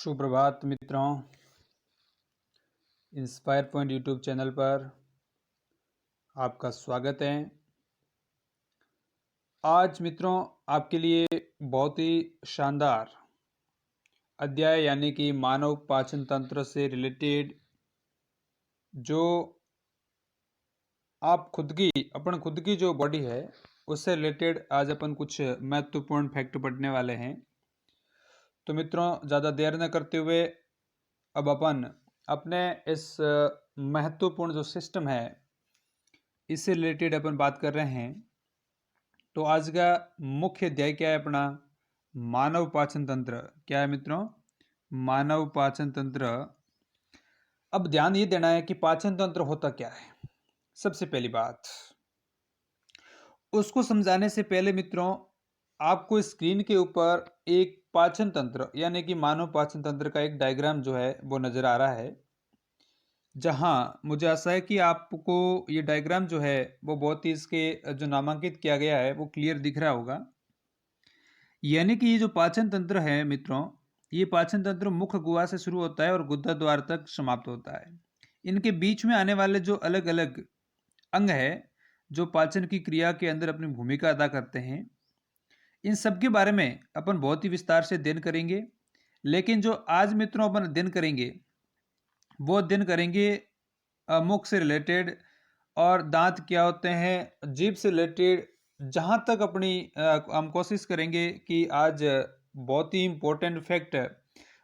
सुप्रभात मित्रों, inspire point YouTube channel पर आपका स्वागत है। आज मित्रों आपके लिए बहुत ही शानदार अध्याय यानी कि मानव पाचन तंत्र से रिलेटेड जो आप अपन खुद की जो बॉडी है उससे रिलेटेड आज अपन कुछ महत्वपूर्ण फैक्ट पढ़ने वाले हैं। तो मित्रों ज़्यादा देर न करते हुए अब अपन अपने इस महत्वपूर्ण जो सिस्टम है इससे रिलेटेड अपन बात कर रहे हैं। तो आज का मुख्य अध्याय क्या है अपना? मानव पाचन तंत्र। क्या है मित्रों? मानव पाचन तंत्र। अब ध्यान ये देना है कि पाचन तंत्र होता क्या है। सबसे पहली बात, उसको समझाने से पहले मित्रों आपको स्क्रीन के ऊपर एक पाचन तंत्र यानी कि मानव पाचन तंत्र का एक डायग्राम जो है वो नजर आ रहा है, जहां मुझे आशा है कि आपको ये डायग्राम जो है वो बहुत ही इसके जो नामांकित किया गया है वो क्लियर दिख रहा होगा। यानी कि ये जो पाचन तंत्र है मित्रों, ये पाचन तंत्र मुख्य गुहा से शुरू होता है और गुदा द्वार तक समाप्त होता है। इनके बीच में आने वाले जो अलग अलग अंग है जो पाचन की क्रिया के अंदर अपनी भूमिका अदा करते हैं, इन सब के बारे में अपन बहुत ही विस्तार से अध्ययन करेंगे। लेकिन जो आज मित्रों अपन अध्ययन करेंगे वो अध्ययन करेंगे मुख से रिलेटेड और दांत क्या होते हैं, जीभ से रिलेटेड। जहाँ तक अपनी हम कोशिश करेंगे कि आज बहुत ही इम्पोर्टेंट फैक्ट है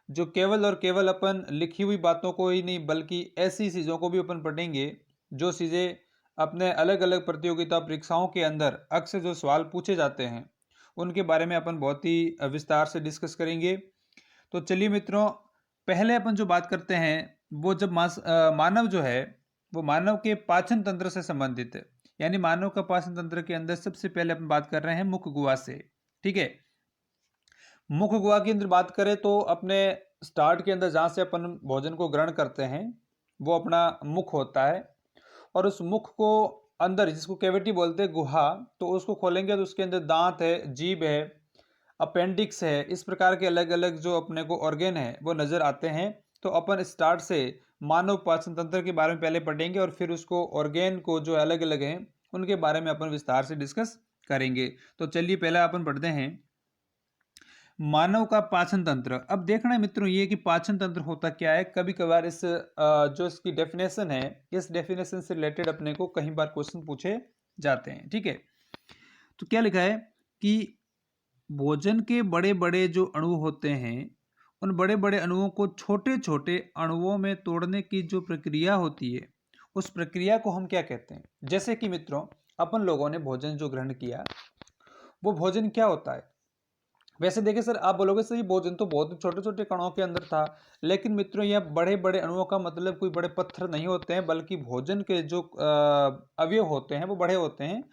जो केवल और केवल अपन लिखी हुई बातों को ही नहीं बल्कि ऐसी चीज़ों को भी अपन पढ़ेंगे जो चीज़ें अपने अलग अलग प्रतियोगिता परीक्षाओं के अंदर अक्सर जो सवाल पूछे जाते हैं उनके बारे में अपन बहुत ही विस्तार से डिस्कस करेंगे। तो चलिए मित्रों, पहले अपन जो बात करते हैं वो जब मानव जो है वो मानव के पाचन तंत्र से संबंधित है। यानी मानव का पाचन तंत्र के अंदर सबसे पहले अपन बात कर रहे हैं मुख गुहा से। ठीक है, मुख गुहा के अंदर बात करें तो अपने स्टार्ट के अंदर जहाँ से अपन भोजन को ग्रहण करते हैं वो अपना मुख होता है, और उस मुख को अंदर जिसको कैविटी बोलते हैं, गुहा, तो उसको खोलेंगे तो उसके अंदर दांत है, जीभ है, अपेंडिक्स है, इस प्रकार के अलग अलग जो अपने को ऑर्गेन है वो नजर आते हैं। तो अपन स्टार्ट से मानव पाचन तंत्र के बारे में पहले पढ़ेंगे और फिर उसको ऑर्गेन को जो अलग अलग हैं उनके बारे में अपन विस्तार से डिस्कस करेंगे। तो चलिए पहले अपन पढ़ते हैं मानव का पाचन तंत्र। अब देखना है मित्रों ये कि पाचन तंत्र होता क्या है। कभी कभार इस जो इसकी डेफिनेशन है, इस डेफिनेशन से रिलेटेड अपने को कई बार क्वेश्चन पूछे जाते हैं। ठीक है, तो क्या लिखा है कि भोजन के बड़े बड़े जो अणु होते हैं उन बड़े बड़े अणुओं को छोटे छोटे अणुओं में तोड़ने की जो प्रक्रिया होती है उस प्रक्रिया को हम क्या कहते हैं। जैसे कि मित्रों अपन लोगों ने भोजन जो ग्रहण किया वो भोजन क्या होता है। वैसे देखिए सर, आप बोलोगे सर ये भोजन तो बहुत छोटे छोटे कणों के अंदर था, लेकिन मित्रों यह बड़े बड़े अणुओं का मतलब कोई बड़े पत्थर नहीं होते हैं, बल्कि भोजन के जो अवयव होते हैं वो बड़े होते हैं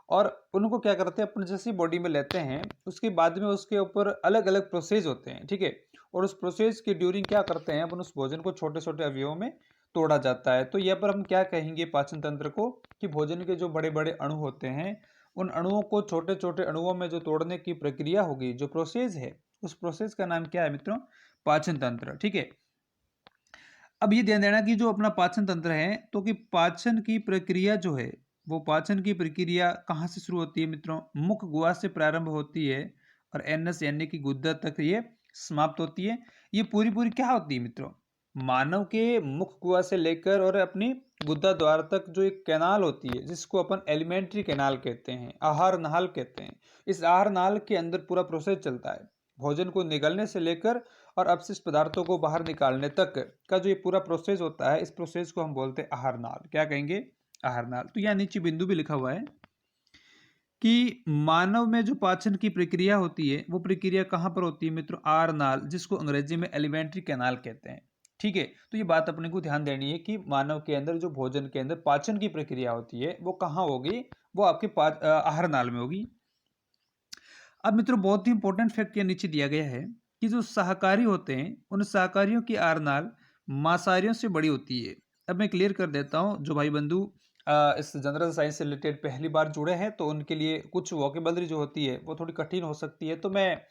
और उनको क्या करते हैं अपन जैसी बॉडी में लेते हैं उसके बाद में उसके ऊपर अलग अलग प्रोसेस होते हैं। ठीक है, और उस प्रोसेस के ड्यूरिंग क्या करते हैं अपन उस भोजन को छोटे छोटे अवयवों में तोड़ा जाता है। तो यहाँ पर हम क्या कहेंगे पाचन तंत्र को कि भोजन के जो बड़े बड़े अणु होते हैं उन अणुओं को छोटे छोटे अणुओं में जो तोड़ने की प्रक्रिया होगी, जो प्रोसेस है, उस प्रोसेस का नाम क्या है मित्रों? पाचन तंत्र। ठीक है, अब ये ध्यान देना कि जो अपना पाचन तंत्र है तो कि पाचन की प्रक्रिया जो है वो पाचन की प्रक्रिया कहाँ से शुरू होती है मित्रों? मुख गुहा से प्रारंभ होती है और एनस यानी कि गुदा तक ये समाप्त होती है। ये पूरी पूरी क्या होती है मित्रों? मानव के मुख गुहा से लेकर और अपनी गुदा द्वार तक जो एक कैनाल होती है जिसको अपन एलिमेंट्री कैनाल कहते हैं, आहार नाल कहते हैं, इस आहार नाल के अंदर पूरा प्रोसेस चलता है। भोजन को निगलने से लेकर और अपशिष्ट पदार्थों को बाहर निकालने तक का जो ये पूरा प्रोसेस होता है, इस प्रोसेस को हम बोलते हैं आहार नाल। क्या कहेंगे? आहार नाल। तो यहाँ नीचे बिंदु भी लिखा हुआ है कि मानव में जो पाचन की प्रक्रिया होती है वो प्रक्रिया कहाँ पर होती है मित्रों? आहार नाल, जिसको अंग्रेजी में एलिमेंट्री कैनाल कहते हैं। ठीक है, तो ये बात अपने को ध्यान देनी है कि मानव के अंदर जो भोजन के अंदर पाचन की प्रक्रिया होती है वो कहाँ होगी? वो आपके आहार नाल में होगी। अब मित्रों बहुत ही इंपॉर्टेंट फैक्ट ये नीचे दिया गया है कि जो शाकाहारी होते हैं उन शाकाहारियों की आहार नाल मांसाहारियों से बड़ी होती है। अब मैं क्लियर कर देता हूँ, जो भाई बंधु इस जनरल साइंस से रिलेटेड पहली बार जुड़े हैं तो उनके लिए कुछ वोकेबलरी जो होती है वो थोड़ी कठिन हो सकती है, तो मैं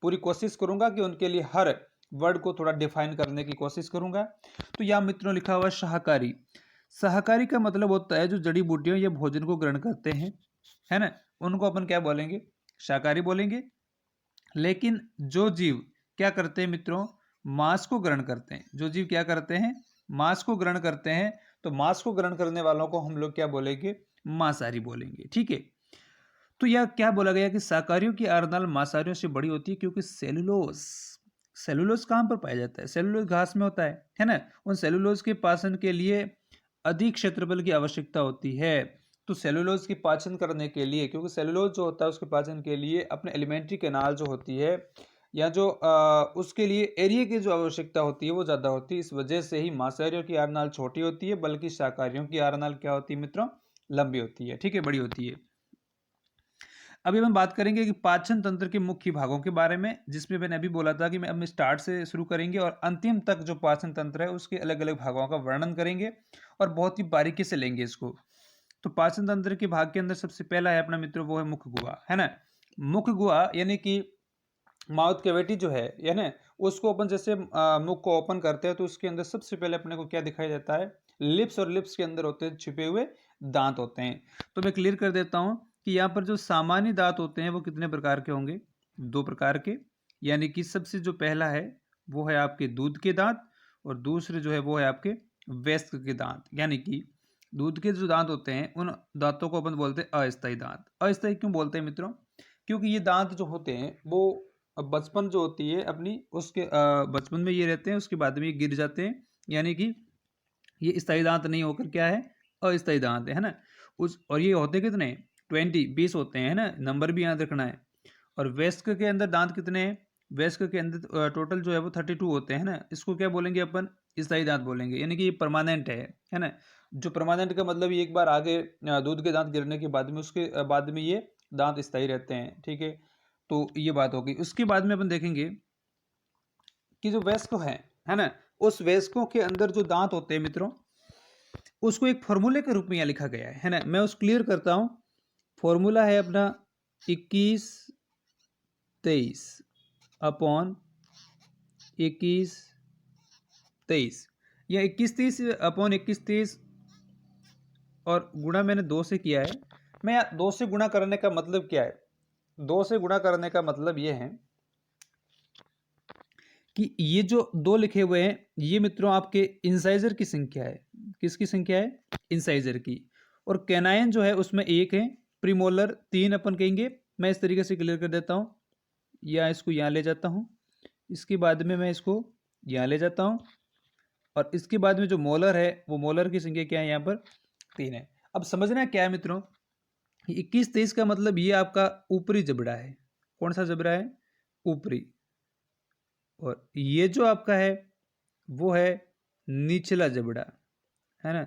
पूरी कोशिश करूंगा कि उनके लिए हर वर्ड को थोड़ा डिफाइन करने की कोशिश करूंगा। तो यहाँ मित्रों लिखा हुआ शाकाहारी। शाकाहारी का मतलब होता है जो जड़ी बूटियों या भोजन को ग्रहण करते हैं, है ना, उनको अपन क्या बोलेंगे, शाकाहारी बोलेंगे। लेकिन जो जीव क्या करते हैं मित्रों, मांस को ग्रहण करते हैं, जो जीव क्या करते हैं, मांस को ग्रहण करते हैं, तो मांस को ग्रहण करने वालों को हम लोग क्या बोलेंगे, मांसाहारी बोलेंगे। ठीक है। तो यह क्या बोला गया कि शाकाहारियों की आहार मांसाहारियों से बड़ी होती है, क्योंकि सेलुलोज, सेलुलोज कहाँ पर पाया जाता है, सेलुलोज घास में होता है ना। उन सेलुलोज के पाचन के लिए अधिक क्षेत्रफल की आवश्यकता होती है। तो सेलुलोज की पाचन करने के लिए, क्योंकि सेलुलोज जो होता है उसके पाचन के लिए अपने एलिमेंट्री कैनाल जो होती है, या जो उसके लिए एरिया की जो आवश्यकता होती है वो ज़्यादा होती है। इस वजह से ही मांसाहारियों की आहार छोटी होती है, बल्कि शाकाहारियों की आहार क्या होती है मित्रों, लंबी होती है। ठीक है, बड़ी होती है। अभी हम बात करेंगे कि पाचन तंत्र के मुख्य भागों के बारे में, जिसमें मैंने अभी बोला था कि मैं अब स्टार्ट से शुरू करेंगे और अंतिम तक जो पाचन तंत्र है उसके अलग अलग भागों का वर्णन करेंगे और बहुत ही बारीकी से लेंगे इसको। तो पाचन तंत्र के भाग के अंदर सबसे पहला है अपना मित्रों, वो है मुख गुहा, है ना। मुख गुहा यानी कि माउथ कैविटी जो है ना, उसको अपन जैसे मुख को ओपन करते हैं तो उसके अंदर सबसे पहले अपने को क्या दिखाई देता है, लिप्स, और लिप्स के अंदर होते हैं छिपे हुए दांत होते हैं। तो मैं क्लियर कर देता हूं कि यहाँ पर जो सामान्य दांत होते हैं वो कितने प्रकार के होंगे, 2 प्रकार के। यानी कि सबसे जो पहला है वो है आपके दूध के दांत, और दूसरे जो है वो है आपके वयस्क के दांत। यानी कि दूध के जो दांत होते हैं उन दांतों को अपन बोलते हैं अस्थायी दांत। अस्थायी क्यों बोलते हैं मित्रों, क्योंकि ये दांत जो होते हैं वो बचपन जो होती है अपनी, उसके बचपन में ये रहते हैं, उसके बाद में ये गिर जाते हैं। यानी कि ये स्थायी दांत नहीं होकर क्या है, अस्थायी दांत है ना। उस और ये होते कितने, 20 होते हैं, है ना, नंबर भी याद रखना है। और वयस्क के अंदर दांत कितने हैं, वयस्क के अंदर टोटल जो है वो 32 होते हैं ना। इसको क्या बोलेंगे अपन, स्थायी दांत बोलेंगे। यानी कि ये परमानेंट है ना। जो परमानेंट का मतलब ये एक बार आगे दूध के दांत गिरने के बाद में, उसके बाद में ये दांत स्थायी रहते हैं। ठीक है, तो ये बात होगी। उसके बाद में अपन देखेंगे कि जो वयस्क है ना, उस वयस्कों के अंदर जो दांत होते हैं मित्रों, उसको एक फॉर्मूले के रूप में यहाँ लिखा गया है ना। मैं उस क्लियर करता हूँ। फॉर्मूला है अपना 21-23 अपॉन 21-23, या 21-30 अपॉन 21-30 और गुणा मैंने 2 से किया है। मैं 2 से गुणा करने का मतलब क्या है, 2 से गुणा करने का मतलब ये है कि ये जो 2 लिखे हुए हैं ये मित्रों आपके इंसाइजर की संख्या है। किसकी संख्या है, इंसाइजर की। और कैनाइन जो है उसमें 1 है, प्रीमोलर 3 अपन कहेंगे। मैं इस तरीके से क्लियर कर देता हूँ, या इसको यहाँ ले जाता हूँ, इसके बाद में मैं इसको यहाँ ले जाता हूँ, और इसके बाद में जो मोलर है वो मोलर की संख्या क्या है, यहाँ पर 3 है। अब समझना क्या है मित्रों, 21-23 का मतलब ये आपका ऊपरी जबड़ा है। कौन सा जबड़ा है, ऊपरी। और ये जो आपका है वो है निचला जबड़ा, है ना।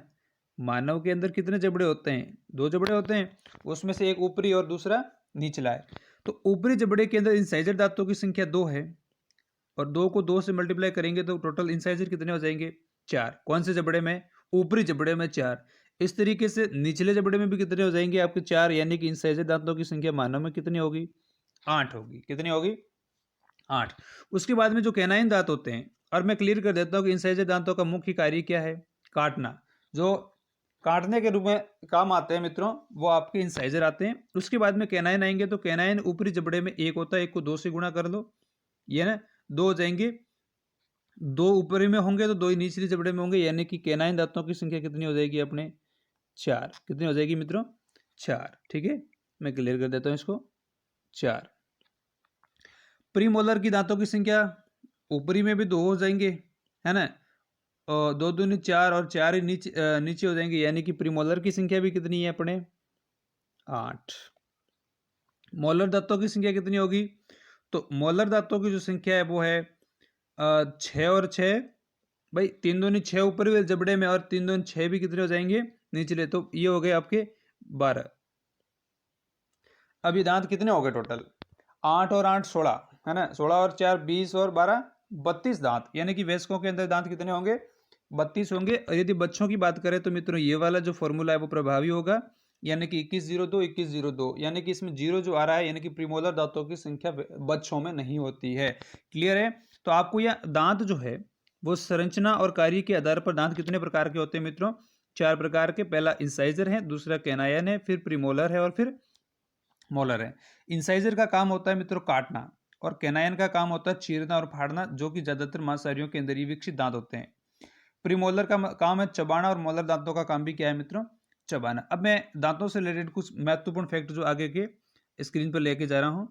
मानव के अंदर कितने जबड़े होते हैं, 2 जबड़े होते हैं, उसमें से एक ऊपरी और दूसरा निचला है। तो ऊपरी जबड़े के अंदर इंसाइजर दांतों की संख्या 2 है, और 2 को 2 से मल्टीप्लाई करेंगे तो टोटल इंसाइजर कितने हो जाएंगे, 4। कौन से जबड़े में, ऊपरी जबड़े में 4। इस तरीके से निचले जबड़े में भी कितने हो जाएंगे आपके 4। यानी कि इंसाइजर दांतों की संख्या मानव में कितनी होगी, 8 होगी। कितनी होगी, 8। उसके बाद में जो कैनाइन दांत होते हैं, और मैं क्लियर कर देता हूँ कि इंसाइजर दांतों का मुख्य कार्य क्या है, काटना। जो काटने के रूप में काम आते हैं मित्रों वो आपके इंसाइजर आते हैं। उसके बाद में कैनाइन आएंगे, तो कैनाइन ऊपरी जबड़े में 1 होता है, 1 को 2 से गुणा कर लो, ये ना 2 हो जाएंगे। 2 ऊपरी में होंगे तो 2 ही निचली जबड़े में होंगे। यानी कि कैनाइन दांतों की संख्या कितनी हो जाएगी अपने, 4। कितनी हो जाएगी मित्रों, 4। ठीक है, मैं क्लियर कर देता हूँ इसको, 4। प्रीमोलर की दांतों की संख्या ऊपरी में भी 2 हो जाएंगे, है ना, और 2 दूनी 4 और 4 ही नीचे हो जाएंगे। यानी कि प्रीमोलर की संख्या भी कितनी है अपने, 8। मोलर दांतों की संख्या कितनी होगी, तो मोलर दांतों की जो संख्या है वो है 6 और 6। भाई 3 दूनी 6 ऊपरी वाले जबड़े में, और 3 दूनी 6 भी कितने हो जाएंगे, निचले। तो ये हो गए आपके 12। अब ये दांत कितने हो गए टोटल, 8 और 8 16, है ना, 16 और 4 20 और 12 32 दांत। यानी कि वयस्कों के अंदर दांत कितने होंगे, 32 होंगे। और यदि बच्चों की बात करें तो मित्रों ये वाला जो फॉर्मूला है वो प्रभावी होगा। यानी कि 2102 2102, यानी कि इसमें 0 जो आ रहा है, यानी कि प्रीमोलर दांतों की संख्या बच्चों में नहीं होती है। क्लियर है। तो आपको यह दांत जो है वो संरचना और कार्य के आधार पर दांत कितने प्रकार के होते हैं मित्रों? 4 प्रकार के। पहला इंसाइजर है, दूसरा कैनायन है, फिर प्रीमोलर है और फिर मोलर है। इंसाइजर का काम होता है मित्रों काटना और कैनायन का काम होता है चीरना और फाड़ना, जो कि ज्यादातर मांसाहारियों के अंदर ही विकसित दांत होते हैं। प्रीमोलर का काम है चबाना और मोलर दांतों का काम भी क्या है मित्रों? चबाना। अब मैं दांतों से रिलेटेड कुछ महत्वपूर्ण फैक्ट जो आगे के स्क्रीन पर लेके जा रहा हूं।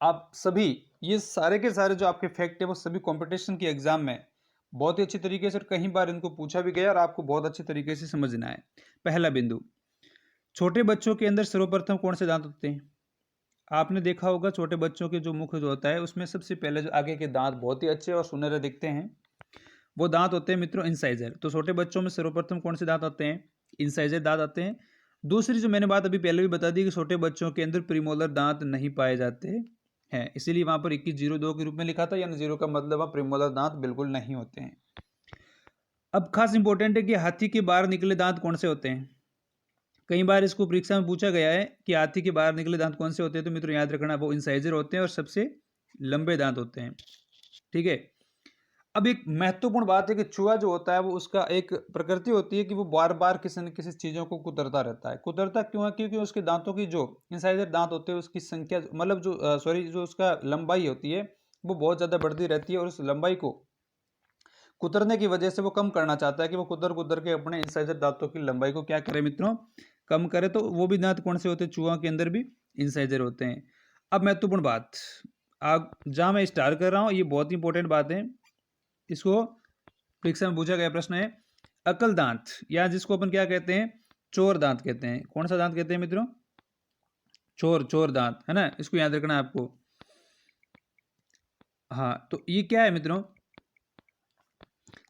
आप सभी ये सारे के सारे जो आपके फैक्ट है वो सभी कंपटीशन के एग्जाम में बहुत ही अच्छी तरीके से और कई बार इनको पूछा भी गया और आपको बहुत अच्छे तरीके से समझना है। पहला बिंदु, छोटे बच्चों के अंदर सर्वप्रथम कौन से दांत होते हैं? आपने देखा होगा छोटे बच्चों के जो मुख जो होता है उसमें सबसे पहले जो आगे के दांत बहुत ही अच्छे और सुनहरे दिखते हैं, वो दांत होते हैं मित्रों इंसाइजर। तो छोटे बच्चों में सर्वप्रथम कौन से दांत आते हैं? इंसाइजर दांत आते हैं। दूसरी जो मैंने बात अभी पहले भी बता दी कि छोटे बच्चों के अंदर प्रीमोलर दांत नहीं पाए जाते हैं, इसीलिए वहां पर 2102 के रूप में लिखा था, यानी 0 का मतलब वहां प्रीमोलर दांत बिल्कुल नहीं होते हैं। अब खास इंपॉर्टेंट है कि हाथी के बाहर निकले दांत कौन से होते हैं? कई बार इसको परीक्षा में पूछा गया है कि हाथी के बाहर निकले दांत कौन से होते हैं, तो मित्रों याद रखना वो इंसाइजर होते हैं और सबसे लंबे दांत होते हैं। ठीक है। अब एक महत्वपूर्ण बात है कि चूहा जो होता है वो उसका एक प्रकृति होती है कि वो बार बार किसी न किसी चीजों को कुतरता रहता है। कुतरता क्यों है? क्योंकि उसके दांतों की जो इंसाइजर दांत होते हैं उसकी संख्या मतलब जो जो उसका लंबाई होती है वो बहुत ज्यादा बढ़ती रहती है और उस लंबाई को कुतरने की वजह से वो कम करना चाहता है कि वो कुतर कुतर के अपने इंसाइजर दांतों की लंबाई को क्या करे मित्रों? कम करे। तो वो भी दांत कौन से होते हैं? चूहा के अंदर भी इंसाइजर होते हैं। अब महत्वपूर्ण बात, आप जहां मैं स्टार्ट कर रहा हूं ये बहुत इंपॉर्टेंट बात है, इसको परीक्षा में पूछा गया प्रश्न है। अकल दांत या जिसको अपन क्या कहते हैं? चोर दांत कहते हैं। कौन सा दांत कहते हैं मित्रों? चोर चोर दांत, है ना, इसको याद रखना है आपको। हाँ, तो ये क्या है मित्रों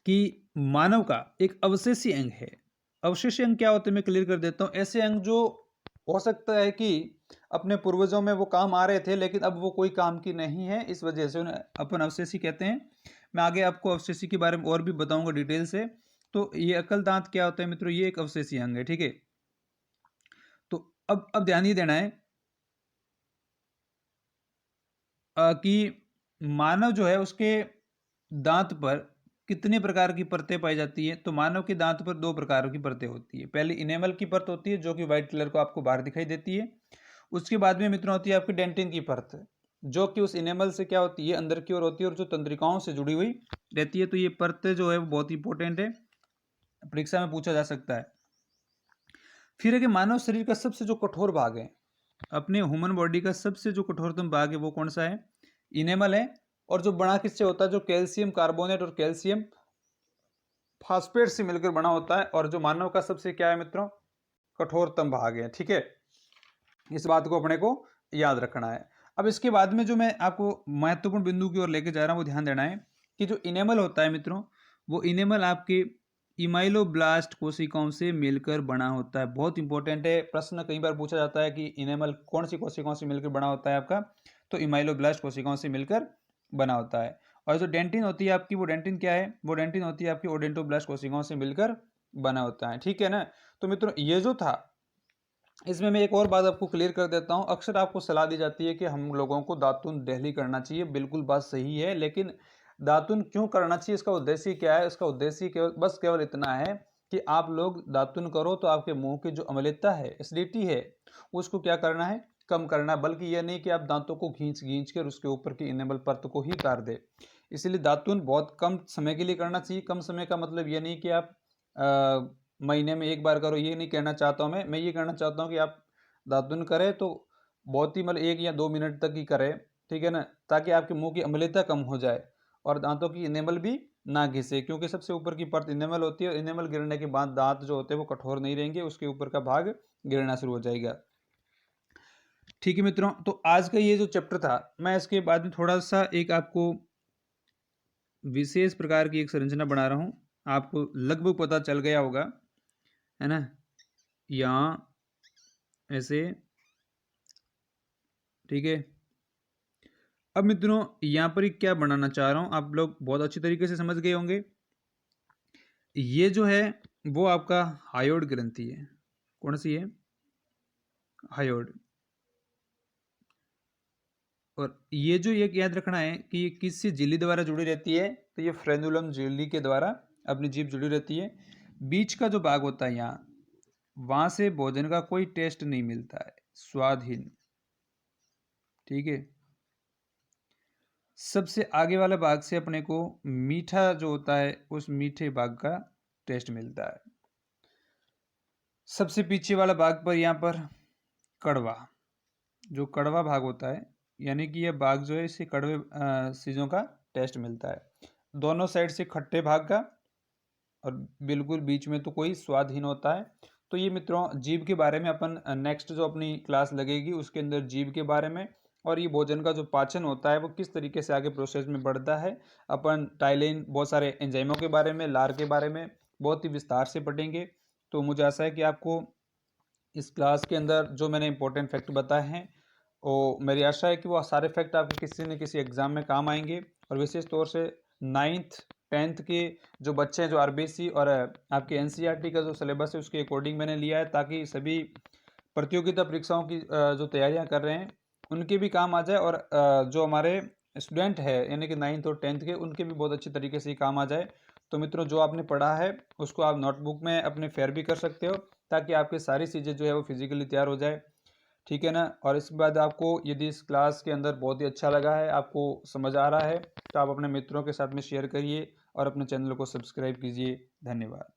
कि मानव का एक अवशेषी अंग है। अवशेषी अंग क्या होते हैं मैं क्लियर कर देता हूं। ऐसे अंग जो हो सकता है कि अपने पूर्वजों में वो काम आ रहे थे लेकिन अब वो कोई काम की नहीं है, इस वजह से उन्हें अपन अवशेषी कहते हैं। मैं आगे आपको अवशेषी के बारे में और भी बताऊंगा डिटेल से। तो ये अकल दांत क्या होता है मित्रों? ये एक अवशेषी अंग है। ठीक है। तो अब ध्यान ये देना है कि मानव जो है उसके दांत पर कितने प्रकार की परतें पाई जाती है? तो मानव के दांत पर 2 प्रकार की परतें होती है। पहली इनेमल की परत होती है जो कि व्हाइट कलर को आपको बाहर दिखाई देती है। उसके बाद में मित्रों होती है आपकी डेंटिन की परत, जो कि उस इनेमल से क्या होती है? अंदर की ओर होती है और जो तंत्रिकाओं से जुड़ी हुई रहती है। तो ये परतें जो है वो बहुत इंपॉर्टेंट है, परीक्षा में पूछा जा सकता है। फिर है कि मानव शरीर का सबसे जो कठोर भाग है, अपने ह्यूमन बॉडी का सबसे जो कठोरतम भाग है वो कौन सा है? इनेमल है। और जो बना किससे होता है? जो कैल्शियम कार्बोनेट और कैल्शियम फास्फेट से मिलकर बना होता है। और जो मानव का सबसे क्या है मित्रों? कठोरतम भाग है। ठीक है, इस बात को अपने को याद रखना है। अब इसके बाद में जो मैं आपको महत्वपूर्ण बिंदु की ओर लेके जा रहा हूं वो ध्यान देना है कि जो इनेमल होता है मित्रों, वो इनेमल आपके इमाइलोब्लास्ट कोशिकाओं से मिलकर बना होता है। बहुत इंपॉर्टेंट है, प्रश्न कई बार पूछा जाता है कि इनेमल कौन सी कोशिकाओं से मिलकर बना होता है आपका? तो इमाइलोब्लास्ट कोशिकाओं से मिलकर बना होता है। और जो डेंटिन होती है आपकी, वो डेंटिन क्या है? वो डेंटिन होती है आपकी ओडेंटोब्लास्ट कोशिकाओं से मिलकर बना होता है। ठीक है ना। तो मित्रों ये जो था, इसमें मैं एक और बात आपको क्लियर कर देता हूं। अक्सर आपको सलाह दी जाती है कि हम लोगों को दातुन डेली करना चाहिए, बिल्कुल बात सही है, लेकिन दातुन क्यों करना चाहिए? इसका उद्देश्य क्या है? इसका उद्देश्य केवल इतना है कि आप लोग दातुन करो तो आपके मुंह की जो अम्लता है, एसिडिटी है, उसको क्या करना है? कम करना है। बल्कि यह नहीं कि आप दांतों को खींच खींच कर उसके ऊपर की इनेमल परत को ही उतार दे। इसलिए दातुन बहुत कम समय के लिए करना चाहिए। कम समय का मतलब यह नहीं कि आप महीने में एक बार करो, ये नहीं कहना चाहता हूँ मैं ये कहना चाहता हूँ कि आप दातुन करें तो बहुत ही मतलब 1 या 2 मिनट तक ही करें। ठीक है ना, ताकि आपके मुंह की अम्लता कम हो जाए और दांतों की इनेमल भी ना घिसे, क्योंकि सबसे ऊपर की परत इनेमल होती है और इनेमल गिरने के बाद दांत जो होते हैं वो कठोर नहीं रहेंगे, उसके ऊपर का भाग गिरना शुरू हो जाएगा। ठीक है मित्रों, तो आज का ये जो चैप्टर था, मैं इसके बाद में थोड़ा सा एक आपको विशेष प्रकार की एक संरचना बना रहा हूँ। आपको लगभग पता चल गया होगा, है ना, यहाँ ऐसे। ठीक है। अब मित्रों यहाँ पर क्या बनाना चाह रहा हूँ आप लोग बहुत अच्छी तरीके से समझ गए होंगे। ये जो है वो आपका हायोड ग्रंथि है। कौन सी है? हायोड। और ये जो एक याद रखना है कि ये किससे झिल्ली द्वारा जुड़ी रहती है, तो ये फ्रेनुलम झिल्ली के द्वारा अपनी जीभ जुड़ी रहती है। बीच का जो भाग होता है यहाँ, वहाँ से भोजन का कोई टेस्ट नहीं मिलता है, स्वादहीन। ठीक है। सबसे आगे वाले भाग से अपने को मीठा जो होता है उस मीठे भाग का टेस्ट मिलता है। सबसे पीछे वाला भाग पर यहाँ पर कड़वा, जो कड़वा भाग होता है, यानी कि यह भाग जो है इसे कड़वे चीज़ों का टेस्ट मिलता है। दोनों साइड से खट्टे भाग का और बिल्कुल बीच में तो कोई स्वादहीन होता है। तो ये मित्रों जीभ के बारे में अपन नेक्स्ट जो अपनी क्लास लगेगी उसके अंदर जीभ के बारे में और ये भोजन का जो पाचन होता है वो किस तरीके से आगे प्रोसेस में बढ़ता है, अपन टाइलिन बहुत सारे एंजाइमों के बारे में, लार के बारे में बहुत ही विस्तार से पढ़ेंगे। तो मुझे आशा है कि आपको इस क्लास के अंदर जो मैंने इंपॉर्टेंट फैक्ट बताए हैं वो मेरी आशा है कि वो सारे फैक्ट आपके किसी न किसी एग्जाम में काम आएंगे। और विशेष तौर से 9th 10th के जो बच्चे हैं, जो आरबीसी और आपके एनसीईआरटी का जो सिलेबस है उसके अकॉर्डिंग मैंने लिया है, ताकि सभी प्रतियोगिता परीक्षाओं की जो तैयारियां कर रहे हैं उनके भी काम आ जाए और जो हमारे स्टूडेंट है यानी कि 9th और 10th के, उनके भी बहुत अच्छी तरीके से काम आ जाए। तो मित्रों जो आपने पढ़ा है उसको आप नोटबुक में अपने फेयर भी कर सकते हो, ताकि आपकी सारी चीज़ें जो है वो फिजिकली तैयार हो जाए। ठीक है ना। और इसके बाद आपको यदि इस क्लास के अंदर बहुत ही अच्छा लगा है, आपको समझ आ रहा है, तो आप अपने मित्रों के साथ में शेयर करिए और अपने चैनल को सब्सक्राइब कीजिए। धन्यवाद।